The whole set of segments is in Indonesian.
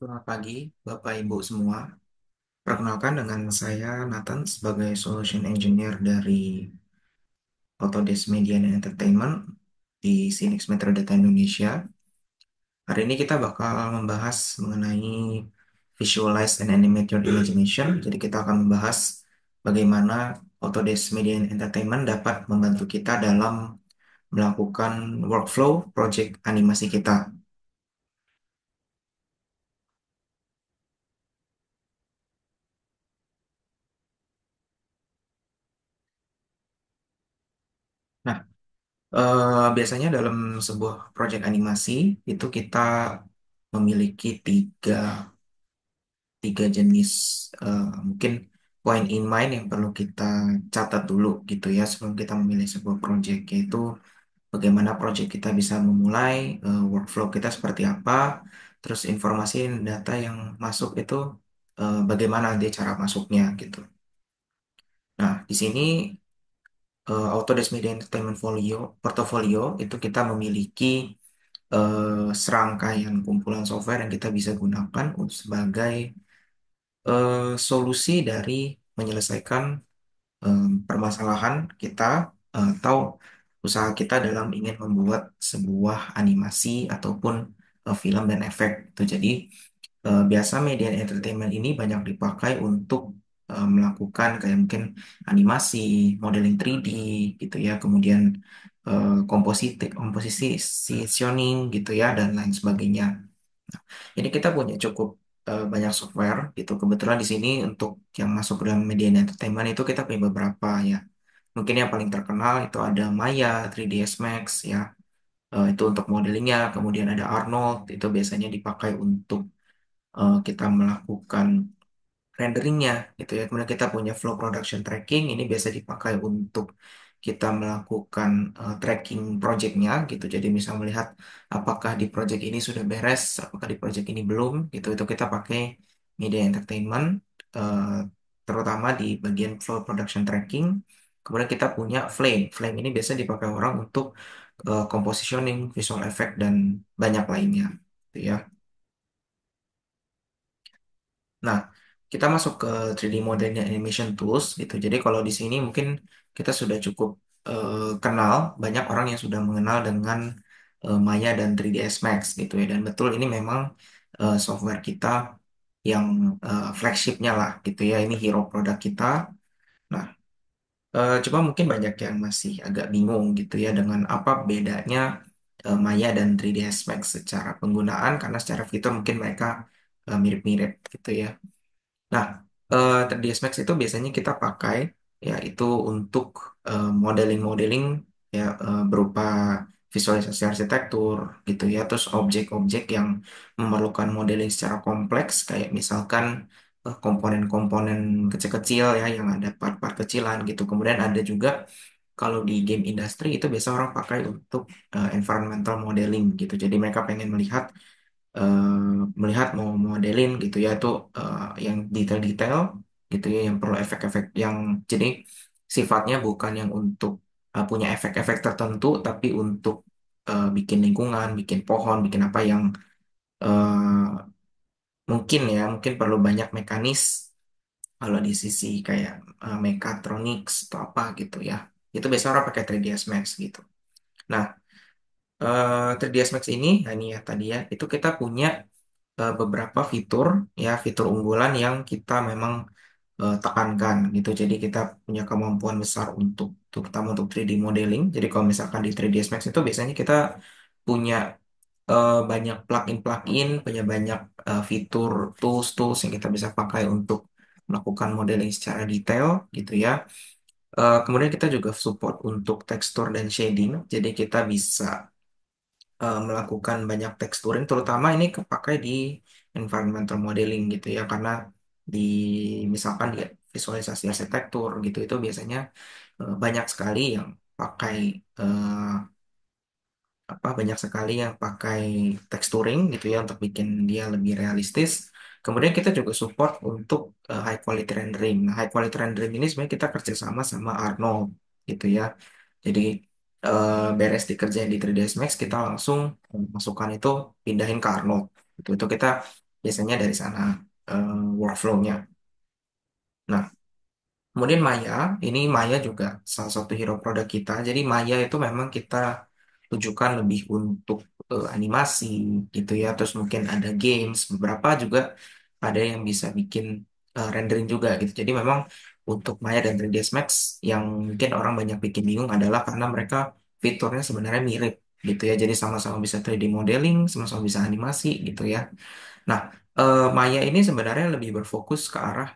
Selamat pagi, Bapak Ibu semua. Perkenalkan dengan saya Nathan sebagai Solution Engineer dari Autodesk Media and Entertainment di Sinex Metro Data Indonesia. Hari ini kita bakal membahas mengenai Visualize and Animate Your Imagination. Jadi kita akan membahas bagaimana Autodesk Media and Entertainment dapat membantu kita dalam melakukan workflow project animasi kita. Nah, biasanya dalam sebuah proyek animasi itu kita memiliki tiga jenis mungkin point in mind yang perlu kita catat dulu gitu ya sebelum kita memilih sebuah proyek, yaitu bagaimana proyek kita bisa memulai, workflow kita seperti apa, terus informasi dan data yang masuk itu bagaimana nanti cara masuknya gitu. Nah, di sini Autodesk Media Entertainment Portfolio itu kita memiliki serangkaian kumpulan software yang kita bisa gunakan sebagai solusi dari menyelesaikan permasalahan kita atau usaha kita dalam ingin membuat sebuah animasi ataupun film dan efek. Itu jadi biasa media entertainment ini banyak dipakai untuk melakukan kayak mungkin animasi, modeling 3D gitu ya, kemudian komposisi, positioning gitu ya, dan lain sebagainya. Jadi kita punya cukup banyak software gitu. Kebetulan di sini untuk yang masuk ke dalam media entertainment itu kita punya beberapa ya. Mungkin yang paling terkenal itu ada Maya, 3ds Max ya. Itu untuk modelingnya. Kemudian ada Arnold, itu biasanya dipakai untuk kita melakukan renderingnya gitu ya. Kemudian kita punya flow production tracking, ini biasa dipakai untuk kita melakukan tracking projectnya gitu. Jadi misal melihat apakah di project ini sudah beres, apakah di project ini belum gitu. Itu kita pakai media entertainment, eh, terutama di bagian flow production tracking. Kemudian kita punya Flame. Flame ini biasa dipakai orang untuk compositioning, visual effect dan banyak lainnya gitu ya. Nah, kita masuk ke 3D modeling animation tools gitu. Jadi kalau di sini mungkin kita sudah cukup kenal, banyak orang yang sudah mengenal dengan Maya dan 3ds Max gitu ya. Dan betul ini memang software kita yang flagshipnya lah gitu ya. Ini hero produk kita. Nah, cuma mungkin banyak yang masih agak bingung gitu ya dengan apa bedanya Maya dan 3ds Max secara penggunaan, karena secara fitur mungkin mereka mirip-mirip gitu ya. Nah, 3ds Max itu biasanya kita pakai ya itu untuk modeling-modeling ya, berupa visualisasi arsitektur gitu ya, terus objek-objek yang memerlukan modeling secara kompleks kayak misalkan komponen-komponen kecil-kecil ya yang ada part-part kecilan gitu. Kemudian ada juga kalau di game industry itu biasa orang pakai untuk environmental modeling gitu. Jadi mereka pengen melihat mau modelin gitu ya itu yang detail-detail gitu ya, yang perlu efek-efek yang jadi sifatnya bukan yang untuk punya efek-efek tertentu, tapi untuk bikin lingkungan, bikin pohon, bikin apa yang eh, mungkin ya mungkin perlu banyak mekanis kalau di sisi kayak mechatronics atau apa gitu ya. Itu biasa orang pakai 3ds Max gitu. Nah, 3ds Max ini, nah ini ya tadi ya, itu kita punya beberapa fitur ya, fitur unggulan yang kita memang tekankan gitu. Jadi kita punya kemampuan besar untuk terutama untuk 3D modeling. Jadi kalau misalkan di 3ds Max itu biasanya kita punya banyak plugin-plugin, punya banyak fitur tools-tools yang kita bisa pakai untuk melakukan modeling secara detail gitu ya. Kemudian kita juga support untuk tekstur dan shading. Jadi kita bisa melakukan banyak texturing, terutama ini kepakai di environmental modeling gitu ya, karena di misalkan di visualisasi arsitektur gitu itu biasanya banyak sekali yang pakai eh, banyak sekali yang pakai texturing gitu ya untuk bikin dia lebih realistis. Kemudian kita juga support untuk high quality rendering. Nah, high quality rendering ini sebenarnya kita kerjasama sama Arnold gitu ya. Jadi beres dikerjain di 3ds Max, kita langsung masukkan itu pindahin ke Arnold. Itu kita biasanya dari sana workflow-nya. Nah, kemudian Maya, ini Maya juga salah satu hero produk kita. Jadi Maya itu memang kita tujukan lebih untuk animasi gitu ya. Terus mungkin ada games, beberapa juga ada yang bisa bikin rendering juga gitu. Jadi memang untuk Maya dan 3ds Max yang mungkin orang banyak bikin bingung adalah karena mereka fiturnya sebenarnya mirip gitu ya. Jadi sama-sama bisa 3D modeling, sama-sama bisa animasi gitu ya. Nah, Maya ini sebenarnya lebih berfokus ke arah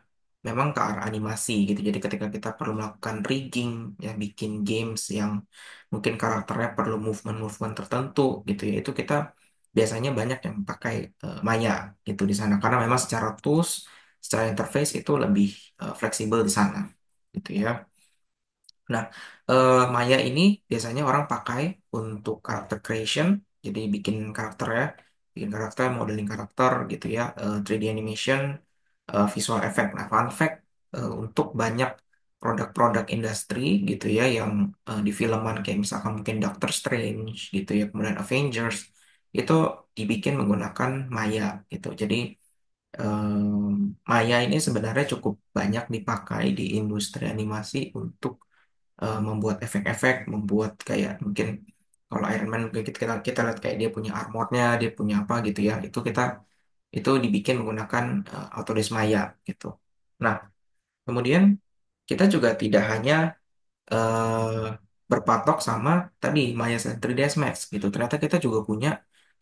memang ke arah animasi gitu. Jadi ketika kita perlu melakukan rigging, ya bikin games yang mungkin karakternya perlu movement-movement tertentu gitu ya, itu kita biasanya banyak yang pakai Maya gitu di sana karena memang secara tools, secara interface itu lebih fleksibel di sana gitu ya. Nah, Maya ini biasanya orang pakai untuk karakter creation, jadi bikin karakter ya, bikin karakter, modeling karakter gitu ya, 3D animation, visual effect. Nah, fun fact, untuk banyak produk-produk industri gitu ya, yang di filman kayak misalkan mungkin Doctor Strange gitu ya, kemudian Avengers, itu dibikin menggunakan Maya gitu. Jadi, Maya ini sebenarnya cukup banyak dipakai di industri animasi untuk membuat efek-efek, membuat kayak mungkin kalau Iron Man kita lihat kayak dia punya armornya, dia punya apa gitu ya. Itu dibikin menggunakan Autodesk Maya gitu. Nah, kemudian kita juga tidak hanya eh, berpatok sama tadi Maya 3ds Max gitu. Ternyata kita juga punya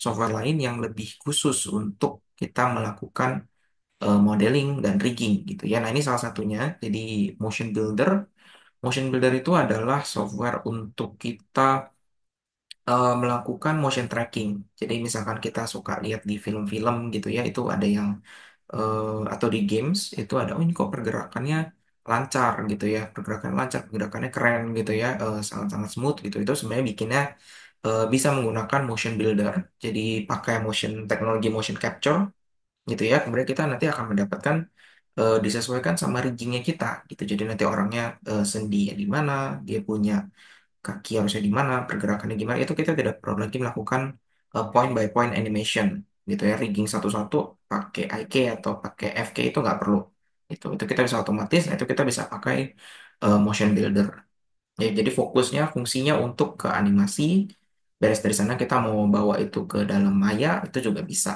software lain yang lebih khusus untuk kita melakukan modeling dan rigging gitu ya. Nah, ini salah satunya. Jadi Motion Builder. Motion Builder itu adalah software untuk kita melakukan motion tracking. Jadi misalkan kita suka lihat di film-film gitu ya, itu ada yang atau di games itu ada, oh ini kok pergerakannya lancar gitu ya, pergerakannya lancar, pergerakannya keren gitu ya, sangat-sangat smooth gitu. Itu sebenarnya bikinnya bisa menggunakan motion builder. Jadi pakai teknologi motion capture gitu ya. Kemudian kita nanti akan mendapatkan disesuaikan sama riggingnya kita gitu. Jadi nanti orangnya sendinya di mana, dia punya kaki harusnya di mana, pergerakannya gimana, itu kita tidak perlu lagi melakukan point by point animation gitu ya, rigging satu-satu pakai IK atau pakai FK itu nggak perlu. Itu kita bisa otomatis, nah itu kita bisa pakai motion builder. Ya, jadi fokusnya, fungsinya untuk ke animasi, beres dari sana kita mau bawa itu ke dalam Maya, itu juga bisa.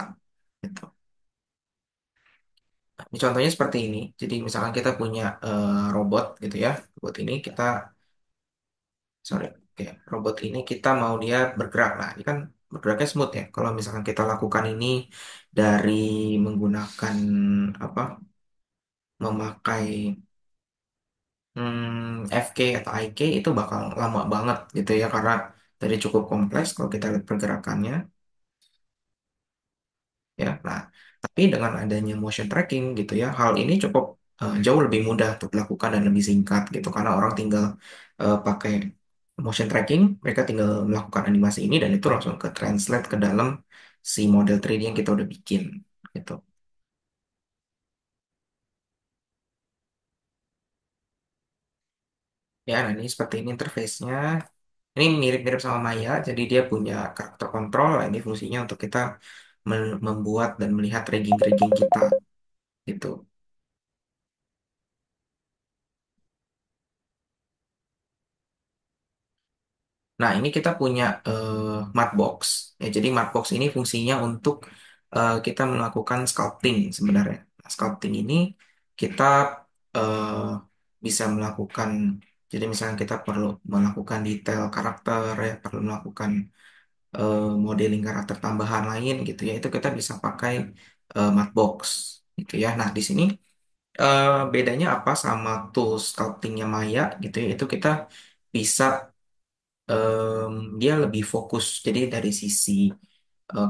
Gitu. Nah, ini contohnya seperti ini. Jadi misalkan kita punya robot gitu ya, robot ini kita sorry, oke, robot ini kita mau dia bergerak. Nah, ini kan bergeraknya smooth ya. Kalau misalkan kita lakukan ini dari menggunakan apa, memakai FK atau IK itu bakal lama banget gitu ya, karena tadi cukup kompleks kalau kita lihat pergerakannya ya. Nah, tapi dengan adanya motion tracking gitu ya, hal ini cukup jauh lebih mudah untuk dilakukan dan lebih singkat gitu, karena orang tinggal pakai motion tracking, mereka tinggal melakukan animasi ini dan itu langsung ke translate ke dalam si model 3D yang kita udah bikin gitu. Ya, nah ini seperti ini interface-nya. Ini mirip-mirip sama Maya, jadi dia punya karakter kontrol. Nah, ini fungsinya untuk kita membuat dan melihat rigging-rigging kita gitu. Nah, ini kita punya Matbox. Ya, jadi Matbox ini fungsinya untuk kita melakukan sculpting sebenarnya. Nah, sculpting ini kita eh, bisa melakukan, jadi misalnya kita perlu melakukan detail karakter, ya, perlu melakukan modeling karakter tambahan lain gitu ya, itu kita bisa pakai Matbox gitu ya. Nah, di sini bedanya apa sama tools sculptingnya Maya gitu ya, itu kita bisa em, dia lebih fokus. Jadi dari sisi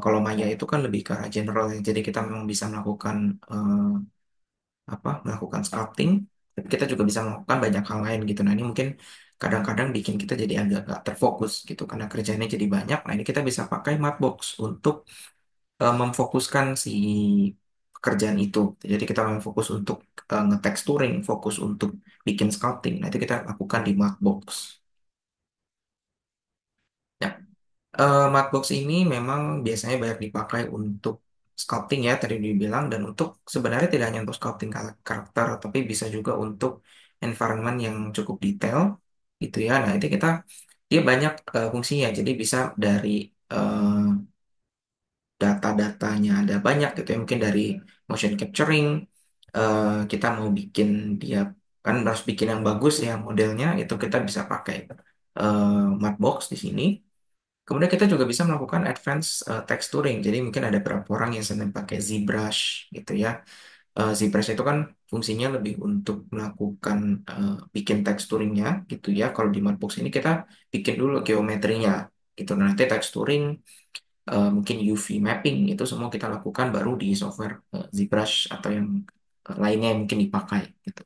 kalau Maya itu kan lebih ke arah general ya. Jadi kita memang bisa melakukan melakukan sculpting, tapi kita juga bisa melakukan banyak hal lain gitu. Nah, ini mungkin kadang-kadang bikin kita jadi agak terfokus gitu karena kerjanya jadi banyak. Nah, ini kita bisa pakai Mapbox untuk memfokuskan si pekerjaan itu. Jadi kita memang fokus untuk nge-texturing, fokus untuk bikin sculpting. Nah, itu kita lakukan di Mapbox. Ya, Matbox ini memang biasanya banyak dipakai untuk sculpting ya tadi dibilang, dan untuk sebenarnya tidak hanya untuk sculpting karakter, tapi bisa juga untuk environment yang cukup detail gitu ya. Nah itu dia banyak fungsinya, jadi bisa dari eh, data-datanya ada banyak gitu ya, mungkin dari motion capturing, kita mau bikin dia kan harus bikin yang bagus ya modelnya, itu kita bisa pakai Matchbox di sini. Kemudian kita juga bisa melakukan advanced texturing. Jadi mungkin ada beberapa orang yang senang pakai ZBrush gitu ya. ZBrush itu kan fungsinya lebih untuk melakukan bikin texturingnya gitu ya. Kalau di Matchbox ini kita bikin dulu geometrinya gitu. Nah, nanti texturing, mungkin UV mapping itu semua kita lakukan baru di software ZBrush atau yang lainnya yang mungkin dipakai gitu.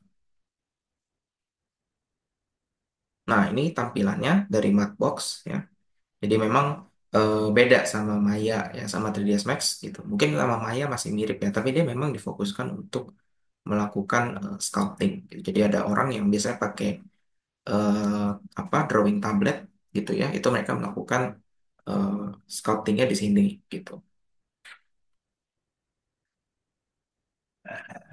Nah, ini tampilannya dari Matchbox ya. Jadi memang beda sama Maya ya, sama 3ds Max gitu. Mungkin sama Maya masih mirip ya, tapi dia memang difokuskan untuk melakukan sculpting gitu. Jadi ada orang yang biasanya pakai eh, drawing tablet gitu ya, itu mereka melakukan eh, sculptingnya di sini gitu.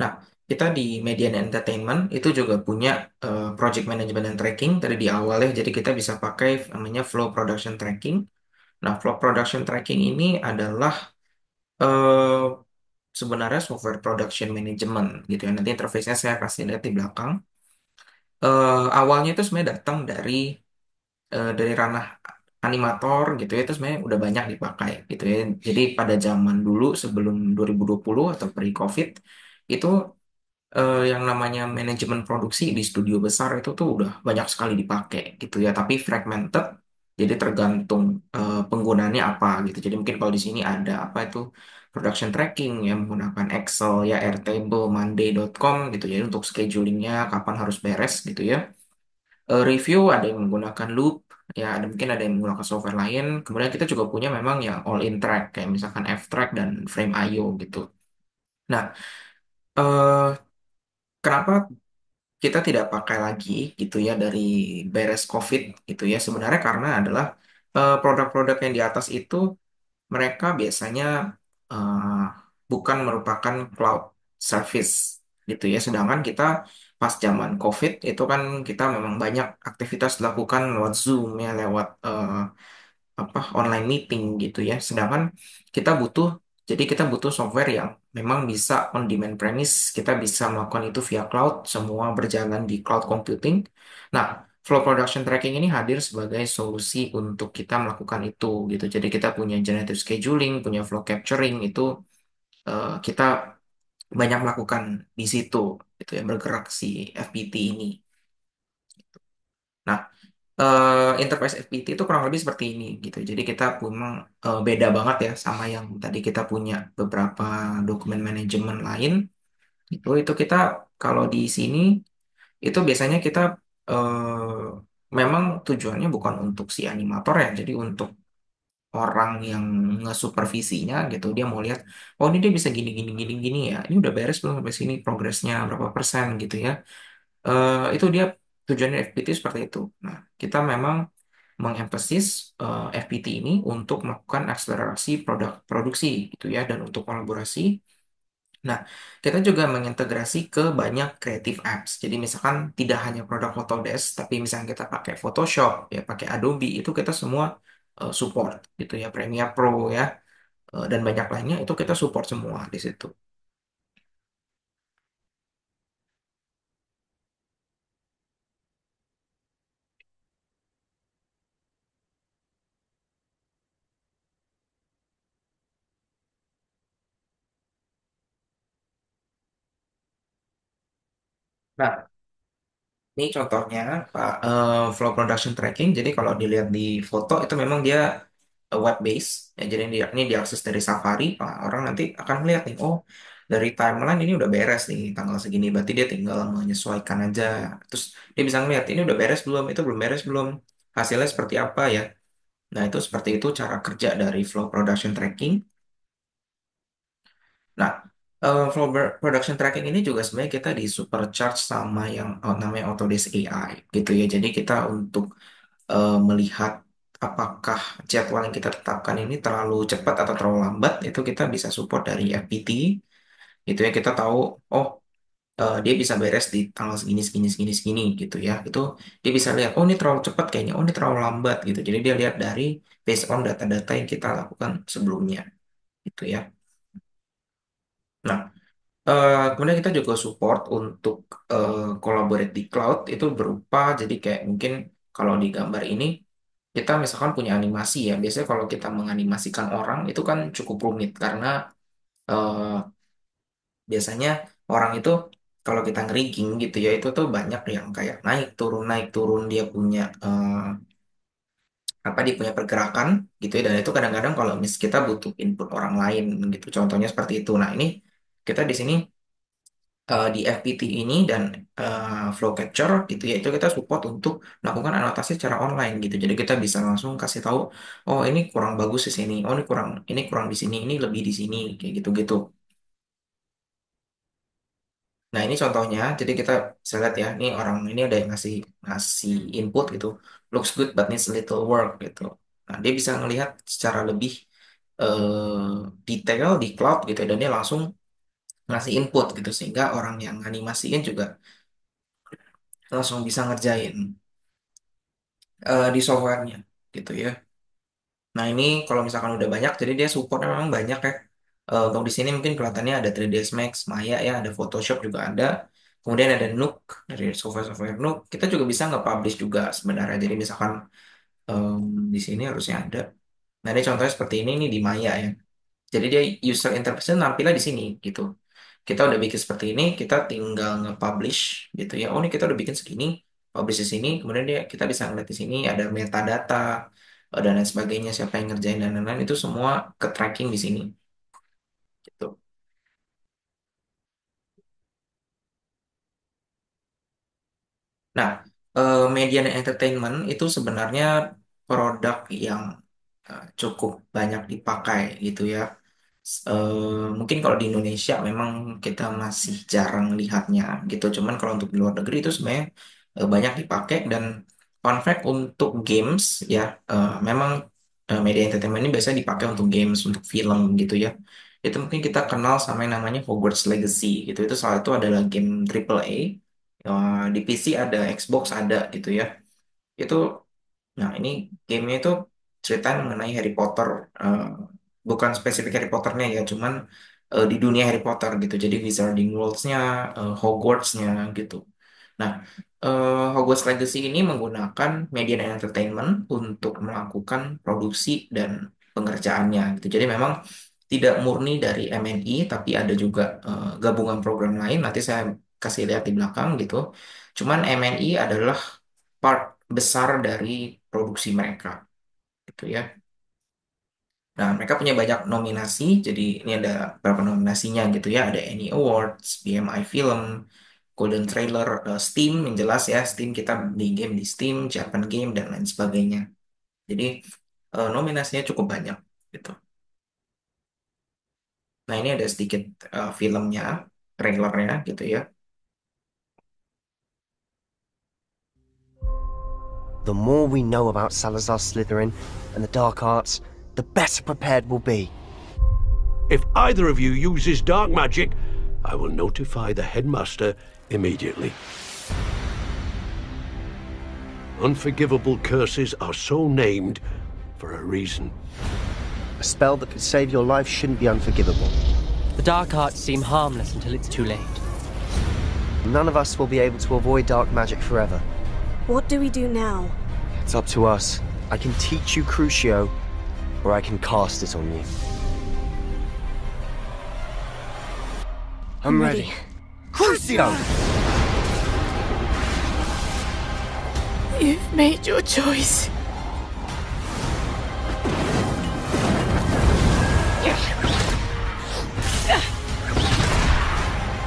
Nah, kita di Media and Entertainment itu juga punya project management and tracking dari di awal ya. Jadi kita bisa pakai namanya flow production tracking. Nah, flow production tracking ini adalah eh, sebenarnya software production management gitu ya. Nanti interface-nya saya kasih lihat di belakang. Awalnya itu sebenarnya datang dari ranah animator gitu ya. Itu sebenarnya udah banyak dipakai gitu ya. Jadi pada zaman dulu sebelum 2020 atau pre-COVID itu yang namanya manajemen produksi di studio besar itu tuh udah banyak sekali dipakai gitu ya, tapi fragmented, jadi tergantung penggunaannya apa gitu. Jadi mungkin kalau di sini ada apa itu production tracking yang menggunakan Excel ya, Airtable, Monday.com gitu ya untuk schedulingnya kapan harus beres gitu ya. Review ada yang menggunakan Loop ya, ada mungkin ada yang menggunakan software lain. Kemudian kita juga punya memang yang all in track kayak misalkan F-Track dan Frame.io gitu. Nah, eh, kenapa kita tidak pakai lagi gitu ya dari beres COVID gitu ya, sebenarnya karena adalah produk-produk yang di atas itu mereka biasanya eh, bukan merupakan cloud service gitu ya, sedangkan kita pas zaman COVID itu kan kita memang banyak aktivitas dilakukan lewat Zoom ya, lewat online meeting gitu ya. Sedangkan kita butuh jadi kita butuh software yang memang bisa on demand premise, kita bisa melakukan itu via cloud, semua berjalan di cloud computing. Nah, flow production tracking ini hadir sebagai solusi untuk kita melakukan itu gitu. Jadi kita punya generative scheduling, punya flow capturing itu kita banyak melakukan di situ gitu ya, bergerak si FPT ini. Nah, interface FPT itu kurang lebih seperti ini gitu. Jadi kita memang beda banget ya sama yang tadi kita punya beberapa dokumen manajemen lain. Itu kita kalau di sini itu biasanya kita memang tujuannya bukan untuk si animator ya. Jadi untuk orang yang ngesupervisinya gitu, dia mau lihat, oh ini dia bisa gini gini gini gini ya. Ini udah beres belum sampai sini, progresnya berapa persen gitu ya. Itu dia tujuannya FPT seperti itu. Nah, kita memang mengemphasis FPT ini untuk melakukan akselerasi produksi gitu ya, dan untuk kolaborasi. Nah, kita juga mengintegrasi ke banyak creative apps. Jadi misalkan tidak hanya produk Autodesk, tapi misalkan kita pakai Photoshop, ya pakai Adobe, itu kita semua support gitu ya, Premiere Pro ya, dan banyak lainnya itu kita support semua di situ. Nah, ini contohnya Pak, flow production tracking. Jadi kalau dilihat di foto itu memang dia web base. Ya, jadi ini diakses dari Safari. Pak, orang nanti akan melihat nih, oh dari timeline ini udah beres nih tanggal segini. Berarti dia tinggal menyesuaikan aja. Terus dia bisa ngeliat ini udah beres belum, itu belum beres belum, hasilnya seperti apa ya. Nah itu seperti itu cara kerja dari flow production tracking. Nah, production tracking ini juga sebenarnya kita di supercharge sama yang namanya Autodesk AI gitu ya. Jadi kita untuk melihat apakah jadwal yang kita tetapkan ini terlalu cepat atau terlalu lambat, itu kita bisa support dari FPT. Itu ya kita tahu, oh dia bisa beres di tanggal segini, segini, segini, segini gitu ya. Itu dia bisa lihat, oh ini terlalu cepat kayaknya, oh ini terlalu lambat gitu. Jadi dia lihat dari based on data-data yang kita lakukan sebelumnya gitu ya. Nah, kemudian kita juga support untuk collaborate di cloud itu berupa jadi kayak mungkin kalau di gambar ini kita misalkan punya animasi ya. Biasanya kalau kita menganimasikan orang itu kan cukup rumit karena eh, biasanya orang itu kalau kita ngerigging gitu ya itu tuh banyak yang kayak naik turun dia punya apa dia punya pergerakan gitu ya dan itu kadang-kadang kalau kita butuh input orang lain gitu contohnya seperti itu. Nah ini kita di sini di FPT ini dan flow capture gitu ya itu kita support untuk melakukan anotasi secara online gitu jadi kita bisa langsung kasih tahu oh ini kurang bagus di sini oh ini kurang di sini ini lebih di sini kayak gitu gitu. Nah ini contohnya jadi kita bisa lihat ya ini orang ini ada yang ngasih ngasih input gitu looks good but needs a little work gitu. Nah dia bisa ngelihat secara lebih detail di cloud gitu ya, dan dia langsung ngasih input gitu sehingga orang yang animasiin juga langsung bisa ngerjain di softwarenya gitu ya. Nah ini kalau misalkan udah banyak, jadi dia supportnya memang banyak ya. Untuk di sini mungkin kelihatannya ada 3ds Max, Maya ya, ada Photoshop juga ada. Kemudian ada Nook dari software-software Nook. Kita juga bisa nge-publish juga sebenarnya. Jadi misalkan em, di sini harusnya ada. Nah ini contohnya seperti ini di Maya ya. Jadi dia user interface nampilnya di sini gitu. Kita udah bikin seperti ini, kita tinggal nge-publish gitu ya. Oh ini kita udah bikin segini, publish di sini. Kemudian kita bisa ngeliat di sini ada metadata dan lain sebagainya, siapa yang ngerjain dan lain-lain itu semua ke tracking di sini gitu. Nah, media dan entertainment itu sebenarnya produk yang cukup banyak dipakai gitu ya. Mungkin kalau di Indonesia memang kita masih jarang lihatnya gitu. Cuman kalau untuk di luar negeri itu sebenarnya banyak dipakai dan fun fact untuk games ya memang media entertainment ini biasanya dipakai untuk games, untuk film gitu ya. Itu mungkin kita kenal sama yang namanya Hogwarts Legacy gitu. Itu salah itu adalah game triple A. Di PC ada, Xbox ada gitu ya. Itu Nah, ini gamenya itu cerita mengenai Harry Potter. Eh, bukan spesifik Harry Potternya ya, cuman di dunia Harry Potter gitu. Jadi Wizarding Worlds-nya, Hogwarts-nya gitu. Nah, Hogwarts Legacy ini menggunakan media dan entertainment untuk melakukan produksi dan pengerjaannya gitu. Jadi memang tidak murni dari MNI, tapi ada juga gabungan program lain. Nanti saya kasih lihat di belakang gitu. Cuman MNI adalah part besar dari produksi mereka gitu ya. Nah, mereka punya banyak nominasi. Jadi ini ada beberapa nominasinya gitu ya. Ada Annie Awards, BMI Film, Golden Trailer, Steam yang jelas ya. Steam kita di game di Steam, Japan Game dan lain sebagainya. Jadi nominasinya cukup banyak gitu. Nah, ini ada sedikit filmnya, trailernya gitu ya. The more we know about Salazar Slytherin and the dark arts, the better prepared we'll be. If either of you uses dark magic, I will notify the headmaster immediately. Unforgivable curses are so named for a reason. A spell that could save your life shouldn't be unforgivable. The dark arts seem harmless until it's too late. None of us will be able to avoid dark magic forever. What do we do now? It's up to us. I can teach you Crucio, or I can cast it on you. I'm ready. Crucio! You've made your choice. Ya,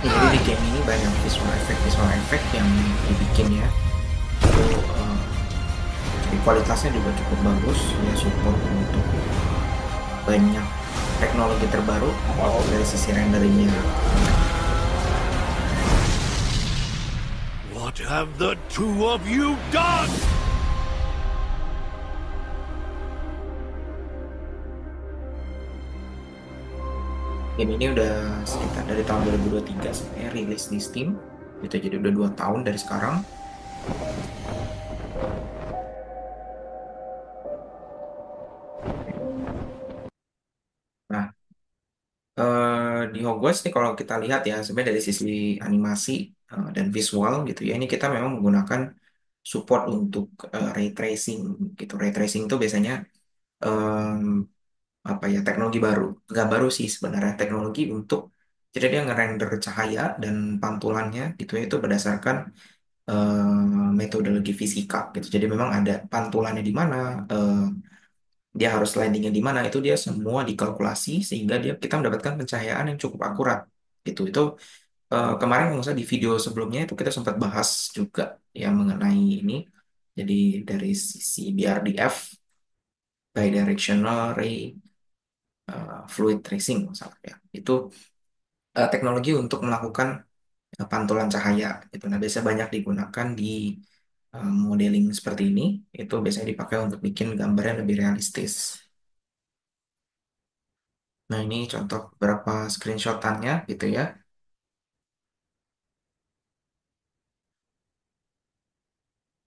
jadi di game ini banyak visual effect yang dibikin ya. Itu jadi kualitasnya juga cukup bagus ya support untuk banyak teknologi terbaru dari sisi renderingnya. What have the two of you done? Game ini udah sekitar dari tahun 2023 sebenarnya rilis di Steam. Itu jadi udah 2 tahun dari sekarang. Nah, di Hogwarts nih kalau kita lihat ya sebenarnya dari sisi animasi dan visual gitu ya ini kita memang menggunakan support untuk ray tracing gitu. Ray tracing itu biasanya em, apa ya teknologi baru, nggak baru sih sebenarnya teknologi untuk jadi dia ngerender cahaya dan pantulannya gitu ya itu berdasarkan metodologi fisika gitu. Jadi memang ada pantulannya di mana, dia harus landingnya di mana itu dia semua dikalkulasi sehingga kita mendapatkan pencahayaan yang cukup akurat gitu. Itu kemarin kalau nggak salah di video sebelumnya itu kita sempat bahas juga ya mengenai ini. Jadi dari sisi BRDF, bidirectional ray fluid tracing misalnya ya. Itu teknologi untuk melakukan pantulan cahaya gitu. Nah, biasanya banyak digunakan di modeling seperti ini. Itu biasanya dipakai untuk bikin gambar yang lebih realistis. Nah, ini contoh beberapa screenshotannya gitu ya.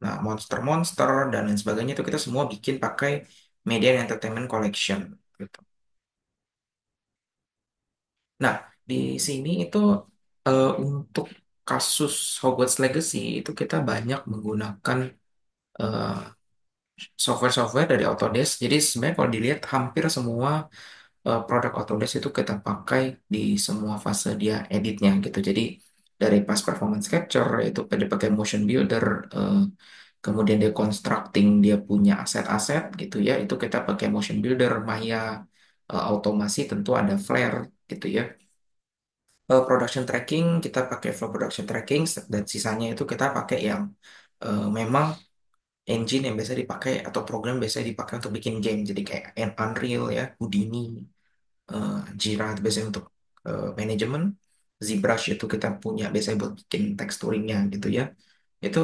Nah, monster-monster dan lain sebagainya itu kita semua bikin pakai Media and Entertainment Collection gitu. Nah, di sini itu untuk kasus Hogwarts Legacy itu kita banyak menggunakan eh, software-software dari Autodesk. Jadi sebenarnya kalau dilihat hampir semua produk Autodesk itu kita pakai di semua fase dia editnya gitu. Jadi dari pas performance capture itu dia pakai motion builder, kemudian dia constructing dia punya aset-aset gitu ya. Itu kita pakai motion builder, Maya, automasi tentu ada Flare gitu ya. Production tracking kita pakai flow production tracking dan sisanya itu kita pakai yang memang engine yang biasa dipakai atau program biasa dipakai untuk bikin game. Jadi kayak Unreal ya, Houdini, eh, Jira itu biasanya untuk manajemen, ZBrush itu kita punya biasanya buat bikin texturingnya gitu ya. Itu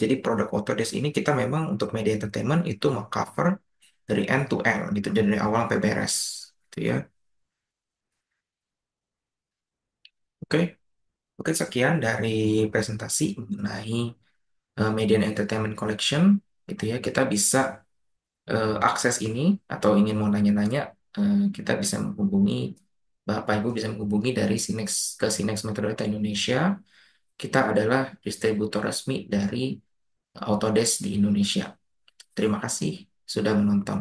jadi produk Autodesk ini kita memang untuk media entertainment itu mengcover dari end to end gitu, jadi dari awal sampai beres gitu ya. Oke, oke sekian dari presentasi mengenai Media and Entertainment Collection gitu ya. Kita bisa akses ini atau ingin mau nanya-nanya, kita bisa menghubungi Bapak Ibu bisa menghubungi dari Sinex ke Sinex Metrodata Indonesia. Kita adalah distributor resmi dari Autodesk di Indonesia. Terima kasih sudah menonton.